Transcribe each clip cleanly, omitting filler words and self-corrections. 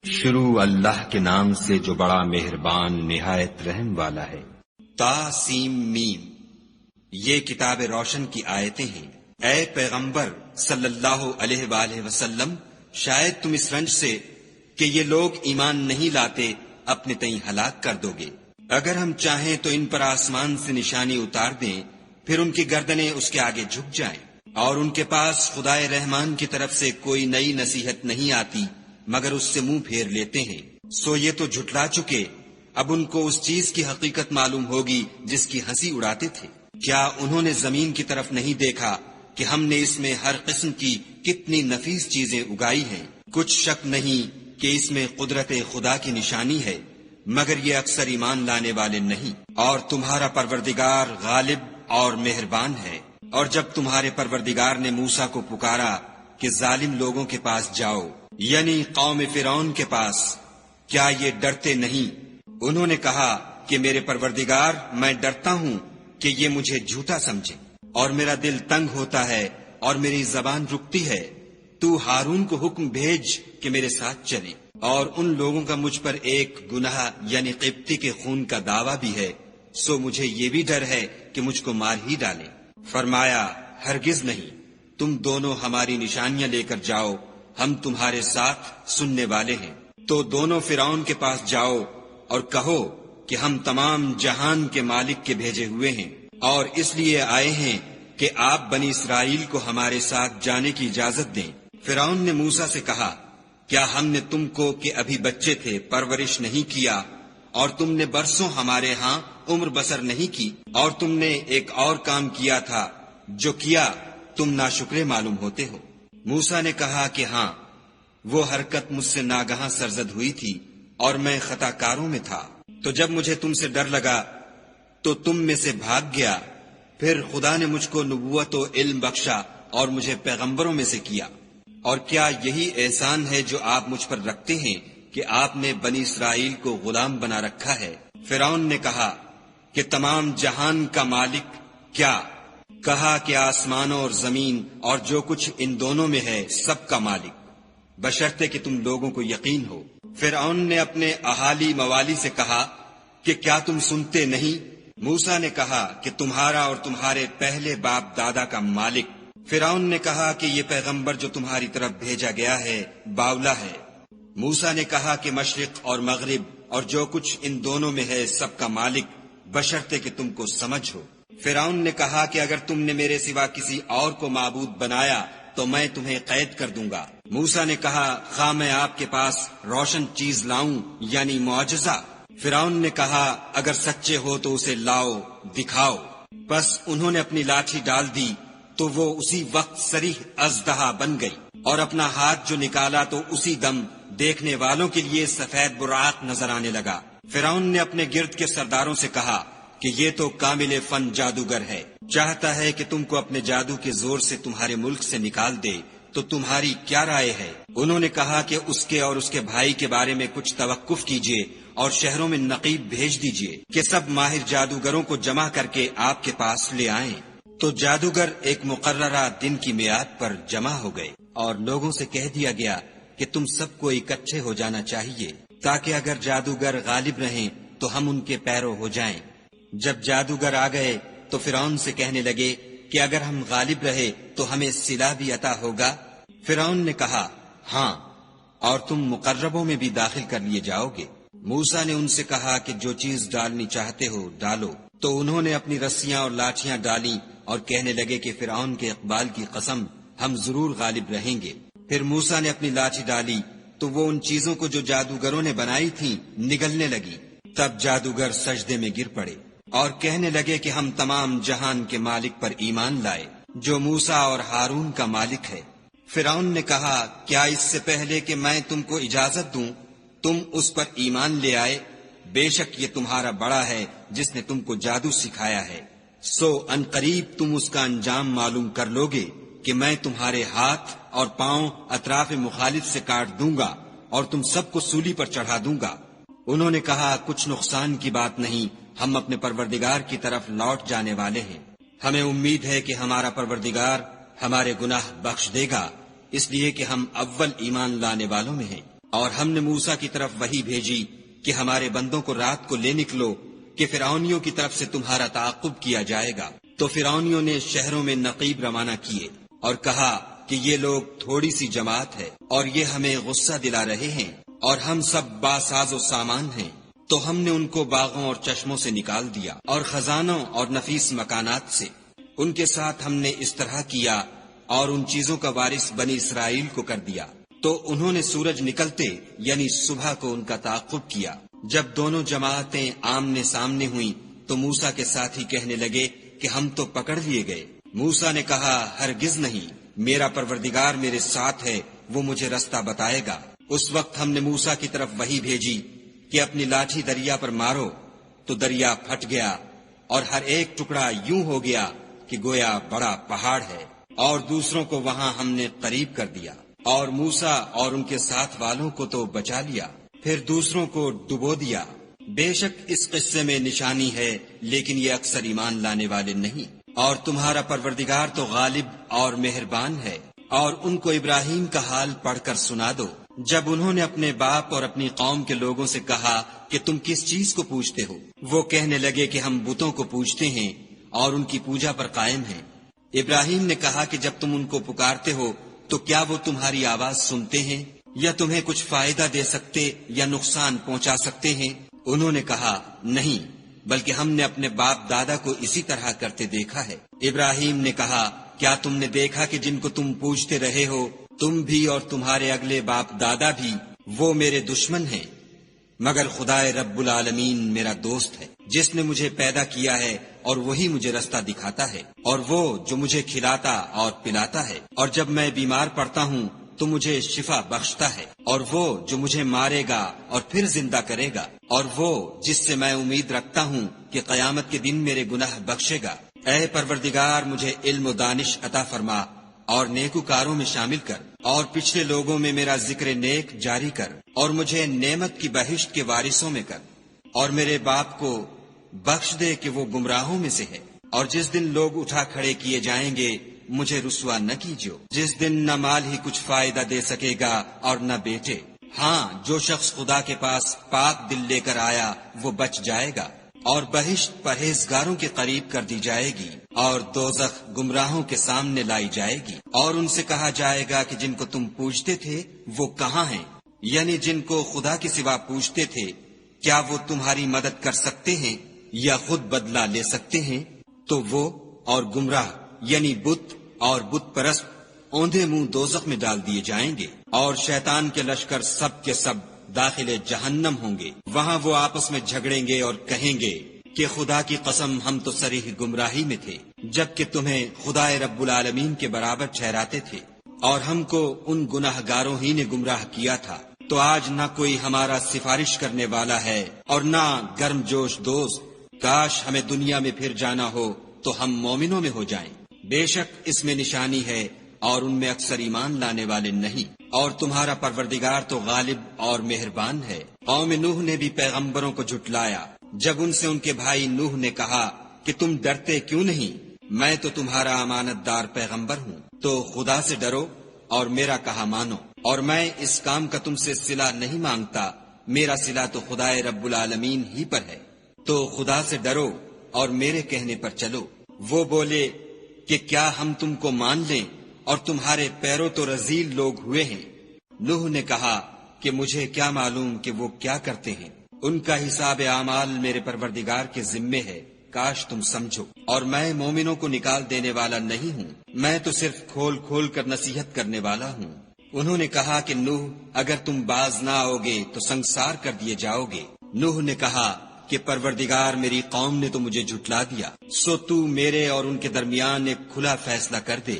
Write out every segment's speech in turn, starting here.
شروع اللہ کے نام سے جو بڑا مہربان نہایت رحم والا ہے۔ تا سیم میم، یہ کتاب روشن کی آیتیں ہیں۔ اے پیغمبر صلی اللہ علیہ وآلہ وسلم، شاید تم اس رنج سے کہ یہ لوگ ایمان نہیں لاتے اپنے تئیں ہلاک کر دو گے۔ اگر ہم چاہیں تو ان پر آسمان سے نشانی اتار دیں، پھر ان کی گردنیں اس کے آگے جھک جائیں، اور ان کے پاس خدائے رحمان کی طرف سے کوئی نئی نصیحت نہیں آتی مگر اس سے منہ پھیر لیتے ہیں۔ سو یہ تو جھٹلا چکے، اب ان کو اس چیز کی حقیقت معلوم ہوگی جس کی ہنسی اڑاتے تھے۔ کیا انہوں نے زمین کی طرف نہیں دیکھا کہ ہم نے اس میں ہر قسم کی کتنی نفیس چیزیں اگائی ہیں؟ کچھ شک نہیں کہ اس میں قدرت خدا کی نشانی ہے، مگر یہ اکثر ایمان لانے والے نہیں۔ اور تمہارا پروردگار غالب اور مہربان ہے۔ اور جب تمہارے پروردگار نے موسیٰ کو پکارا کہ ظالم لوگوں کے پاس جاؤ، یعنی قوم فرعون کے پاس، کیا یہ ڈرتے نہیں؟ انہوں نے کہا کہ میرے پروردگار، میں ڈرتا ہوں کہ یہ مجھے جھوٹا سمجھے، اور میرا دل تنگ ہوتا ہے اور میری زبان رکتی ہے۔ تو ہارون کو حکم بھیج کہ میرے ساتھ چلے، اور ان لوگوں کا مجھ پر ایک گناہ یعنی قبطی کے خون کا دعویٰ بھی ہے، سو مجھے یہ بھی ڈر ہے کہ مجھ کو مار ہی ڈالیں۔ فرمایا، ہرگز نہیں، تم دونوں ہماری نشانیاں لے کر جاؤ، ہم تمہارے ساتھ سننے والے ہیں۔ تو دونوں فرعون کے پاس جاؤ اور کہو کہ ہم تمام جہان کے مالک کے بھیجے ہوئے ہیں، اور اس لیے آئے ہیں کہ آپ بنی اسرائیل کو ہمارے ساتھ جانے کی اجازت دیں۔ فرعون نے موسیٰ سے کہا، کیا ہم نے تم کو کہ ابھی بچے تھے پرورش نہیں کیا، اور تم نے برسوں ہمارے ہاں عمر بسر نہیں کی؟ اور تم نے ایک اور کام کیا تھا، جو کیا تم ناشکرے معلوم ہوتے ہو۔ موسیٰ نے کہا کہ ہاں، وہ حرکت مجھ سے ناگہاں سرزد ہوئی تھی اور میں خطا کاروں میں تھا۔ تو جب مجھے تم سے ڈر لگا تو تم میں سے بھاگ گیا، پھر خدا نے مجھ کو نبوت و علم بخشا اور مجھے پیغمبروں میں سے کیا۔ اور کیا یہی احسان ہے جو آپ مجھ پر رکھتے ہیں کہ آپ نے بنی اسرائیل کو غلام بنا رکھا ہے؟ فرعون نے کہا کہ تمام جہان کا مالک کیا؟ کہا کہ آسمانوں اور زمین اور جو کچھ ان دونوں میں ہے سب کا مالک، بشرطے کہ تم لوگوں کو یقین ہو۔ فرعون نے اپنے اہالی موالی سے کہا کہ کیا تم سنتے نہیں؟ موسیٰ نے کہا کہ تمہارا اور تمہارے پہلے باپ دادا کا مالک۔ فرعون نے کہا کہ یہ پیغمبر جو تمہاری طرف بھیجا گیا ہے باولا ہے۔ موسیٰ نے کہا کہ مشرق اور مغرب اور جو کچھ ان دونوں میں ہے سب کا مالک، بشرطے کہ تم کو سمجھ ہو۔ فرعون نے کہا کہ اگر تم نے میرے سوا کسی اور کو معبود بنایا تو میں تمہیں قید کر دوں گا۔ موسیٰ نے کہا، خواہ میں آپ کے پاس روشن چیز لاؤں یعنی معجزہ؟ فرعون نے کہا، اگر سچے ہو تو اسے لاؤ، دکھاؤ۔ بس انہوں نے اپنی لاٹھی ڈال دی تو وہ اسی وقت صریح اژدہا بن گئی، اور اپنا ہاتھ جو نکالا تو اسی دم دیکھنے والوں کے لیے سفید براق نظر آنے لگا۔ فرعون نے اپنے گرد کے سرداروں سے کہا کہ یہ تو کامل فن جادوگر ہے، چاہتا ہے کہ تم کو اپنے جادو کے زور سے تمہارے ملک سے نکال دے، تو تمہاری کیا رائے ہے؟ انہوں نے کہا کہ اس کے اور اس کے بھائی کے بارے میں کچھ توقف کیجیے اور شہروں میں نقیب بھیج دیجیے کہ سب ماہر جادوگروں کو جمع کر کے آپ کے پاس لے آئیں۔ تو جادوگر ایک مقررہ دن کی میعاد پر جمع ہو گئے، اور لوگوں سے کہہ دیا گیا کہ تم سب کو اکٹھے ہو جانا چاہیے، تاکہ اگر جادوگر غالب رہیں تو ہم ان کے پیرو ہو جائیں۔ جب جادوگر آ گئے تو فرعون سے کہنے لگے کہ اگر ہم غالب رہے تو ہمیں صلہ بھی عطا ہوگا؟ فرعون نے کہا، ہاں، اور تم مقربوں میں بھی داخل کر لیے جاؤ گے۔ موسیٰ نے ان سے کہا کہ جو چیز ڈالنی چاہتے ہو ڈالو۔ تو انہوں نے اپنی رسیاں اور لاٹھیاں ڈالیں اور کہنے لگے کہ فرعون کے اقبال کی قسم، ہم ضرور غالب رہیں گے۔ پھر موسیٰ نے اپنی لاٹھی ڈالی تو وہ ان چیزوں کو جو جادوگروں نے بنائی تھیں نگلنے لگی۔ تب جادوگر سجدے میں گر پڑے اور کہنے لگے کہ ہم تمام جہان کے مالک پر ایمان لائے جو موسیٰ اور ہارون کا مالک ہے۔ فرعون نے کہا، کیا اس سے پہلے کہ میں تم کو اجازت دوں تم اس پر ایمان لے آئے؟ بے شک یہ تمہارا بڑا ہے جس نے تم کو جادو سکھایا ہے، سو ان قریب تم اس کا انجام معلوم کر لوگے کہ میں تمہارے ہاتھ اور پاؤں اطراف مخالف سے کاٹ دوں گا اور تم سب کو سولی پر چڑھا دوں گا۔ انہوں نے کہا، کچھ نقصان کی بات نہیں، ہم اپنے پروردگار کی طرف لوٹ جانے والے ہیں، ہمیں امید ہے کہ ہمارا پروردگار ہمارے گناہ بخش دے گا، اس لیے کہ ہم اول ایمان لانے والوں میں ہیں۔ اور ہم نے موسیٰ کی طرف وحی بھیجی کہ ہمارے بندوں کو رات کو لے نکلو کہ فرعونیوں کی طرف سے تمہارا تعاقب کیا جائے گا۔ تو فرعونیوں نے شہروں میں نقیب روانہ کیے اور کہا کہ یہ لوگ تھوڑی سی جماعت ہے اور یہ ہمیں غصہ دلا رہے ہیں اور ہم سب باساز و سامان ہیں۔ تو ہم نے ان کو باغوں اور چشموں سے نکال دیا اور خزانوں اور نفیس مکانات سے۔ ان کے ساتھ ہم نے اس طرح کیا اور ان چیزوں کا وارث بنی اسرائیل کو کر دیا۔ تو انہوں نے سورج نکلتے یعنی صبح کو ان کا تعاقب کیا۔ جب دونوں جماعتیں آمنے سامنے ہوئیں تو موسیٰ کے ساتھی کہنے لگے کہ ہم تو پکڑ لیے گئے۔ موسیٰ نے کہا ہرگز نہیں، میرا پروردگار میرے ساتھ ہے، وہ مجھے رستہ بتائے گا۔ اس وقت ہم نے موسیٰ کی طرف وحی بھیجی کہ اپنی لاٹھی دریا پر مارو، تو دریا پھٹ گیا اور ہر ایک ٹکڑا یوں ہو گیا کہ گویا بڑا پہاڑ ہے، اور دوسروں کو وہاں ہم نے قریب کر دیا، اور موسیٰ اور ان کے ساتھ والوں کو تو بچا لیا، پھر دوسروں کو ڈبو دیا۔ بے شک اس قصے میں نشانی ہے، لیکن یہ اکثر ایمان لانے والے نہیں۔ اور تمہارا پروردگار تو غالب اور مہربان ہے۔ اور ان کو ابراہیم کا حال پڑھ کر سنا دو، جب انہوں نے اپنے باپ اور اپنی قوم کے لوگوں سے کہا کہ تم کس چیز کو پوجتے ہو؟ وہ کہنے لگے کہ ہم بتوں کو پوجتے ہیں اور ان کی پوجا پر قائم ہیں۔ ابراہیم نے کہا کہ جب تم ان کو پکارتے ہو تو کیا وہ تمہاری آواز سنتے ہیں یا تمہیں کچھ فائدہ دے سکتے یا نقصان پہنچا سکتے ہیں؟ انہوں نے کہا نہیں، بلکہ ہم نے اپنے باپ دادا کو اسی طرح کرتے دیکھا ہے۔ ابراہیم نے کہا کیا تم نے دیکھا کہ جن کو تم پوجتے رہے ہو، تم بھی اور تمہارے اگلے باپ دادا بھی، وہ میرے دشمن ہیں، مگر خدائے رب العالمین میرا دوست ہے، جس نے مجھے پیدا کیا ہے اور وہی مجھے رستہ دکھاتا ہے، اور وہ جو مجھے کھلاتا اور پلاتا ہے، اور جب میں بیمار پڑتا ہوں تو مجھے شفا بخشتا ہے، اور وہ جو مجھے مارے گا اور پھر زندہ کرے گا، اور وہ جس سے میں امید رکھتا ہوں کہ قیامت کے دن میرے گناہ بخشے گا۔ اے پروردگار مجھے علم و دانش عطا فرما اور نیکوکاروں میں شامل کر، اور پچھلے لوگوں میں میرا ذکر نیک جاری کر، اور مجھے نعمت کی بہشت کے وارثوں میں کر، اور میرے باپ کو بخش دے کہ وہ گمراہوں میں سے ہے، اور جس دن لوگ اٹھا کھڑے کیے جائیں گے مجھے رسوا نہ کیجو، جس دن نہ مال ہی کچھ فائدہ دے سکے گا اور نہ بیٹے۔ ہاں، جو شخص خدا کے پاس پاک دل لے کر آیا وہ بچ جائے گا، اور بہشت پرہیزگاروں کے قریب کر دی جائے گی، اور دوزخ گمراہوں کے سامنے لائی جائے گی، اور ان سے کہا جائے گا کہ جن کو تم پوجتے تھے وہ کہاں ہیں؟ یعنی جن کو خدا کے سوا پوجتے تھے، کیا وہ تمہاری مدد کر سکتے ہیں یا خود بدلہ لے سکتے ہیں؟ تو وہ اور گمراہ یعنی بت اور بت پرست اوندھے منہ دوزخ میں ڈال دیے جائیں گے، اور شیطان کے لشکر سب کے سب داخل جہنم ہوں گے۔ وہاں وہ آپس میں جھگڑیں گے اور کہیں گے کہ خدا کی قسم ہم تو صریح گمراہی میں تھے، جبکہ تمہیں خدائے رب العالمین کے برابر ٹھہراتے تھے، اور ہم کو ان گناہ گاروں ہی نے گمراہ کیا تھا۔ تو آج نہ کوئی ہمارا سفارش کرنے والا ہے اور نہ گرم جوش دوست۔ کاش ہمیں دنیا میں پھر جانا ہو تو ہم مومنوں میں ہو جائیں۔ بے شک اس میں نشانی ہے اور ان میں اکثر ایمان لانے والے نہیں۔ اور تمہارا پروردگار تو غالب اور مہربان ہے۔ قوم نوح نے بھی پیغمبروں کو جھٹلایا جب ان سے ان کے بھائی نوح نے کہا کہ تم ڈرتے کیوں نہیں؟ میں تو تمہارا امانت دار پیغمبر ہوں، تو خدا سے ڈرو اور میرا کہا مانو، اور میں اس کام کا تم سے صلہ نہیں مانگتا، میرا صلہ تو خدائے رب العالمین ہی پر ہے، تو خدا سے ڈرو اور میرے کہنے پر چلو۔ وہ بولے کہ کیا ہم تم کو مان لیں اور تمہارے پیروں تو رذیل لوگ ہوئے ہیں؟ نوح نے کہا کہ مجھے کیا معلوم کہ وہ کیا کرتے ہیں، ان کا حساب اعمال میرے پروردگار کے ذمے ہے، کاش تم سمجھو۔ اور میں مومنوں کو نکال دینے والا نہیں ہوں، میں تو صرف کھول کھول کر نصیحت کرنے والا ہوں۔ انہوں نے کہا کہ نوح اگر تم باز نہ آؤ گے تو سنسار کر دیے جاؤ گے۔ نوح نے کہا کہ پروردگار میری قوم نے تو مجھے جھٹلا دیا، سو تو میرے اور ان کے درمیان ایک کھلا فیصلہ کر دے،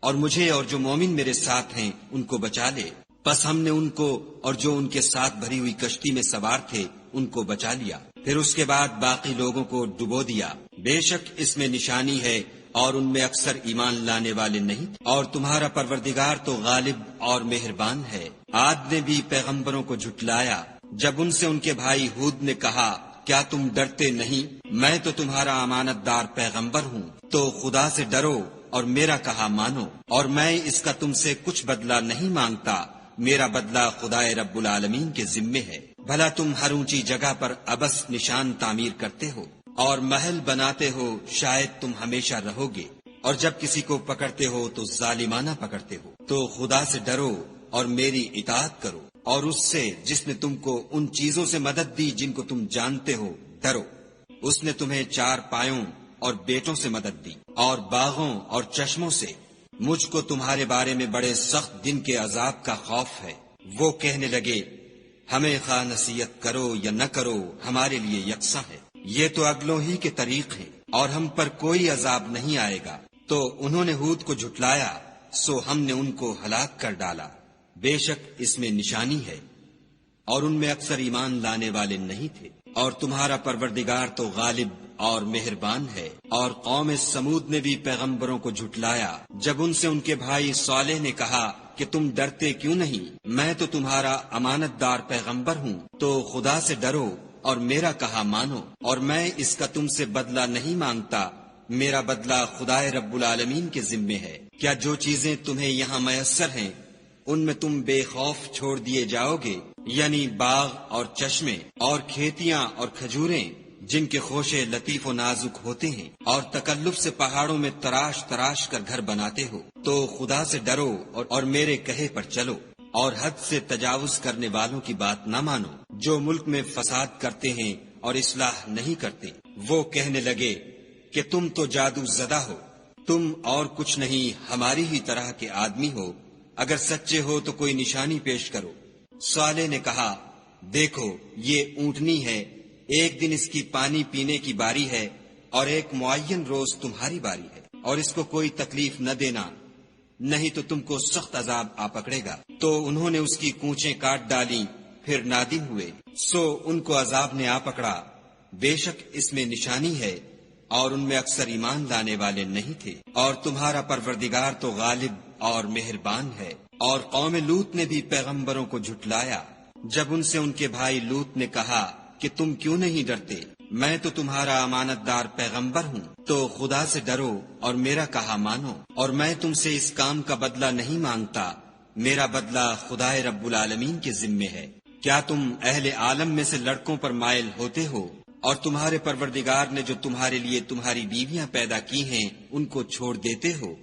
اور مجھے اور جو مومن میرے ساتھ ہیں ان کو بچا لے۔ پس ہم نے ان کو اور جو ان کے ساتھ بھری ہوئی کشتی میں سوار تھے ان کو بچا لیا، پھر اس کے بعد باقی لوگوں کو ڈبو دیا۔ بے شک اس میں نشانی ہے اور ان میں اکثر ایمان لانے والے نہیں، اور تمہارا پروردگار تو غالب اور مہربان ہے۔ عاد نے بھی پیغمبروں کو جھٹلایا جب ان سے ان کے بھائی ہود نے کہا کیا تم ڈرتے نہیں؟ میں تو تمہارا امانت دار پیغمبر ہوں، تو خدا سے ڈرو اور میرا کہا مانو، اور میں اس کا تم سے کچھ بدلہ نہیں مانگتا، میرا بدلہ خدائے رب العالمین کے ذمے ہے۔ بھلا تم ہر اونچی جگہ پر ابس نشان تعمیر کرتے ہو اور محل بناتے ہو، شاید تم ہمیشہ رہو گے، اور جب کسی کو پکڑتے ہو تو ظالمانہ پکڑتے ہو۔ تو خدا سے ڈرو اور میری اطاعت کرو، اور اس سے جس نے تم کو ان چیزوں سے مدد دی جن کو تم جانتے ہو ڈرو۔ اس نے تمہیں 4 پایوں اور بیٹوں سے مدد دی اور باغوں اور چشموں سے۔ مجھ کو تمہارے بارے میں بڑے سخت دن کے عذاب کا خوف ہے۔ وہ کہنے لگے ہمیں خواہ نصیحت کرو یا نہ کرو ہمارے لیے یکساں ہے، یہ تو اگلوں ہی کے طریق ہیں اور ہم پر کوئی عذاب نہیں آئے گا۔ تو انہوں نے ہود کو جھٹلایا، سو ہم نے ان کو ہلاک کر ڈالا۔ بے شک اس میں نشانی ہے، اور ان میں اکثر ایمان لانے والے نہیں تھے۔ اور تمہارا پروردگار تو غالب اور مہربان ہے۔ اور قوم سمود نے بھی پیغمبروں کو جھٹلایا جب ان سے ان کے بھائی صالح نے کہا کہ تم ڈرتے کیوں نہیں، میں تو تمہارا امانت دار پیغمبر ہوں، تو خدا سے ڈرو اور میرا کہا مانو، اور میں اس کا تم سے بدلہ نہیں مانگتا، میرا بدلہ خدائے رب العالمین کے ذمے ہے۔ کیا جو چیزیں تمہیں یہاں میسر ہیں ان میں تم بے خوف چھوڑ دیے جاؤ گے، یعنی باغ اور چشمے اور کھیتیاں اور کھجوریں جن کے خوشے لطیف و نازک ہوتے ہیں، اور تکلف سے پہاڑوں میں تراش تراش کر گھر بناتے ہو، تو خدا سے ڈرو اور میرے کہے پر چلو، اور حد سے تجاوز کرنے والوں کی بات نہ مانو جو ملک میں فساد کرتے ہیں اور اصلاح نہیں کرتے۔ وہ کہنے لگے کہ تم تو جادو زدہ ہو، تم اور کچھ نہیں ہماری ہی طرح کے آدمی ہو، اگر سچے ہو تو کوئی نشانی پیش کرو۔ صالح نے کہا دیکھو یہ اونٹنی ہے، ایک دن اس کی پانی پینے کی باری ہے اور ایک معین روز تمہاری باری ہے، اور اس کو کوئی تکلیف نہ دینا، نہیں تو تم کو سخت عذاب آ پکڑے گا۔ تو انہوں نے اس کی کونچیں کاٹ ڈالیں، پھر نادم ہوئے، سو ان کو عذاب نے آ پکڑا۔ بے شک اس میں نشانی ہے، اور ان میں اکثر ایمان لانے والے نہیں تھے۔ اور تمہارا پروردگار تو غالب اور مہربان ہے۔ اور قوم لوط نے بھی پیغمبروں کو جھٹلایا جب ان سے ان کے بھائی لوط نے کہا کہ تم کیوں نہیں ڈرتے، میں تو تمہارا امانت دار پیغمبر ہوں، تو خدا سے ڈرو اور میرا کہا مانو، اور میں تم سے اس کام کا بدلہ نہیں مانگتا، میرا بدلہ خدائے رب العالمین کے ذمے ہے۔ کیا تم اہل عالم میں سے لڑکوں پر مائل ہوتے ہو، اور تمہارے پروردگار نے جو تمہارے لیے تمہاری بیویاں پیدا کی ہیں ان کو چھوڑ دیتے ہو؟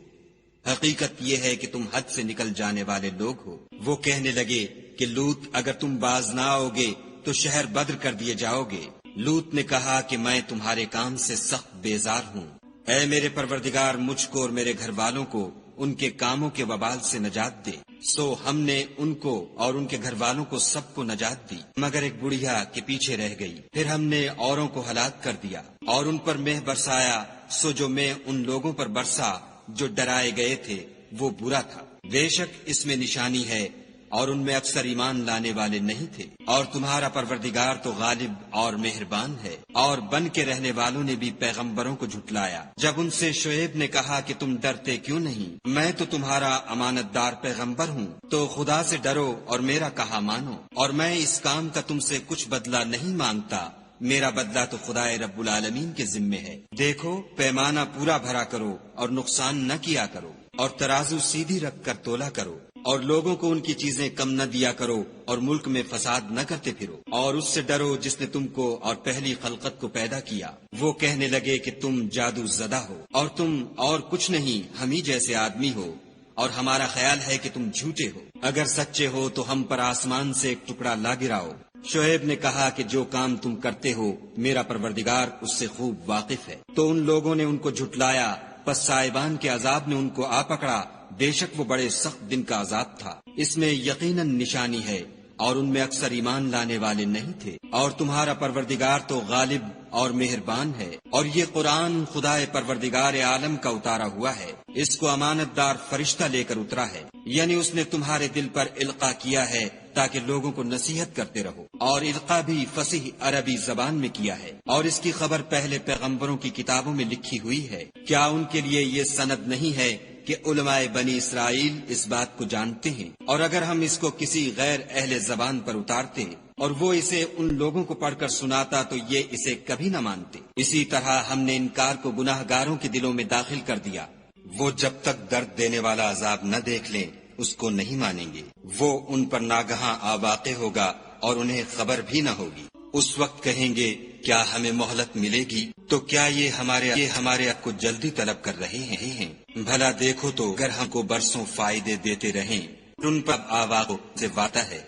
حقیقت یہ ہے کہ تم حد سے نکل جانے والے لوگ ہو۔ وہ کہنے لگے کہ لوط اگر تم باز نہ آؤ گے تو شہر بدر کر دیے جاؤ گے۔ لوط نے کہا کہ میں تمہارے کام سے سخت بیزار ہوں، اے میرے پروردگار مجھ کو اور میرے گھر والوں کو ان کے کاموں کے وبال سے نجات دے۔ سو ہم نے ان کو اور ان کے گھر والوں کو سب کو نجات دی، مگر ایک بڑھیا کے پیچھے رہ گئی۔ پھر ہم نے اوروں کو ہلاک کر دیا اور ان پر مہ برسایا، سو جو مہ ان لوگوں پر برسا جو ڈرائے گئے تھے وہ برا تھا۔ بے شک اس میں نشانی ہے، اور ان میں اکثر ایمان لانے والے نہیں تھے۔ اور تمہارا پروردگار تو غالب اور مہربان ہے۔ اور بن کے رہنے والوں نے بھی پیغمبروں کو جھٹلایا جب ان سے شعیب نے کہا کہ تم ڈرتے کیوں نہیں، میں تو تمہارا امانت دار پیغمبر ہوں، تو خدا سے ڈرو اور میرا کہا مانو، اور میں اس کام کا تم سے کچھ بدلہ نہیں مانگتا، میرا بدلہ تو خدائے رب العالمین کے ذمے ہے۔ دیکھو پیمانہ پورا بھرا کرو اور نقصان نہ کیا کرو، اور ترازو سیدھی رکھ کر تولا کرو، اور لوگوں کو ان کی چیزیں کم نہ دیا کرو، اور ملک میں فساد نہ کرتے پھرو، اور اس سے ڈرو جس نے تم کو اور پہلی خلقت کو پیدا کیا۔ وہ کہنے لگے کہ تم جادو زدہ ہو، اور تم اور کچھ نہیں ہم ہی جیسے آدمی ہو، اور ہمارا خیال ہے کہ تم جھوٹے ہو۔ اگر سچے ہو تو ہم پر آسمان سے ایک ٹکڑا لا گراؤ۔ شعیب نے کہا کہ جو کام تم کرتے ہو میرا پروردگار اس سے خوب واقف ہے۔ تو ان لوگوں نے ان کو جھٹلایا، پس صاحبان کے عذاب نے ان کو آ پکڑا، بے شک وہ بڑے سخت دن کا عذاب تھا۔ اس میں یقیناً نشانی ہے، اور ان میں اکثر ایمان لانے والے نہیں تھے۔ اور تمہارا پروردگار تو غالب اور مہربان ہے۔ اور یہ قرآن خدائے پروردگار عالم کا اتارا ہوا ہے، اس کو امانت دار فرشتہ لے کر اترا ہے، یعنی اس نے تمہارے دل پر القاء کیا ہے تاکہ لوگوں کو نصیحت کرتے رہو، اور القاء بھی فصیح عربی زبان میں کیا ہے، اور اس کی خبر پہلے پیغمبروں کی کتابوں میں لکھی ہوئی ہے۔ کیا ان کے لیے یہ سند نہیں ہے کہ علماء بنی اسرائیل اس بات کو جانتے ہیں، اور اگر ہم اس کو کسی غیر اہل زبان پر اتارتے اور وہ اسے ان لوگوں کو پڑھ کر سناتا تو یہ اسے کبھی نہ مانتے۔ اسی طرح ہم نے انکار کو گناہ گاروں کے دلوں میں داخل کر دیا، وہ جب تک درد دینے والا عذاب نہ دیکھ لیں اس کو نہیں مانیں گے، وہ ان پر ناگہاں آواقع ہوگا اور انہیں خبر بھی نہ ہوگی۔ اس وقت کہیں گے کیا ہمیں مہلت ملے گی؟ تو کیا یہ ہمارے حق کو جلدی طلب کر رہے ہیں؟ بھلا دیکھو تو اگر ہم کو برسوں فائدے دیتے رہیں ان پر آواقع سے وعدہ ہے۔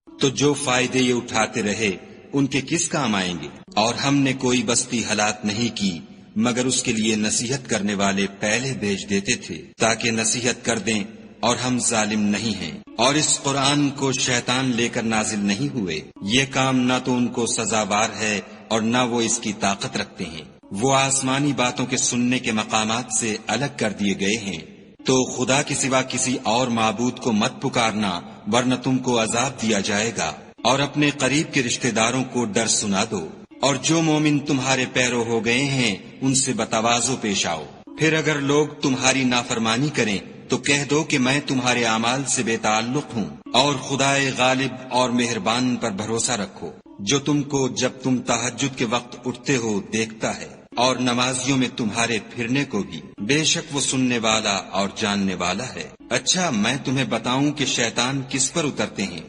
تو جو فائدے یہ اٹھاتے رہے ان کے کس کام آئیں گے؟ اور ہم نے کوئی بستی ہلاک نہیں کی مگر اس کے لیے نصیحت کرنے والے پہلے بھیج دیتے تھے تاکہ نصیحت کر دیں، اور ہم ظالم نہیں ہیں۔ اور اس قرآن کو شیطان لے کر نازل نہیں ہوئے، یہ کام نہ تو ان کو سزاوار ہے اور نہ وہ اس کی طاقت رکھتے ہیں۔ وہ آسمانی باتوں کے سننے کے مقامات سے الگ کر دیے گئے ہیں۔ تو خدا کے سوا کسی اور معبود کو مت پکارنا ورنہ تم کو عذاب دیا جائے گا، اور اپنے قریب کے رشتہ داروں کو ڈر سنا دو، اور جو مومن تمہارے پیرو ہو گئے ہیں ان سے بتواضع پیش آؤ۔ پھر اگر لوگ تمہاری نافرمانی کریں تو کہہ دو کہ میں تمہارے اعمال سے بے تعلق ہوں، اور خدائے غالب اور مہربان پر بھروسہ رکھو جو تم کو جب تم تہجد کے وقت اٹھتے ہو دیکھتا ہے، اور نمازیوں میں تمہارے پھرنے کو بھی، بے شک وہ سننے والا اور جاننے والا ہے۔ اچھا میں تمہیں بتاؤں کہ شیطان کس پر اترتے ہیں؟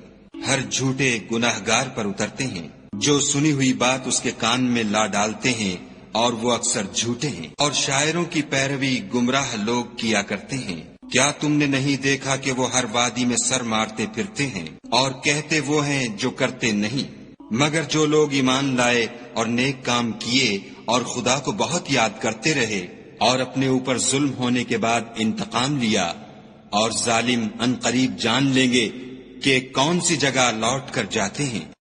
ہر جھوٹے گناہگار پر اترتے ہیں جو سنی ہوئی بات اس کے کان میں لا ڈالتے ہیں، اور وہ اکثر جھوٹے ہیں، اور شاعروں کی پیروی گمراہ لوگ کیا کرتے ہیں۔ کیا تم نے نہیں دیکھا کہ وہ ہر وادی میں سر مارتے پھرتے ہیں اور کہتے وہ ہیں جو کرتے نہیں؟ مگر جو لوگ ایمان لائے اور نیک کام کیے اور خدا کو بہت یاد کرتے رہے اور اپنے اوپر ظلم ہونے کے بعد انتقام لیا، اور ظالم ان قریب جان لیں گے کہ کون سی جگہ لوٹ کر جاتے ہیں۔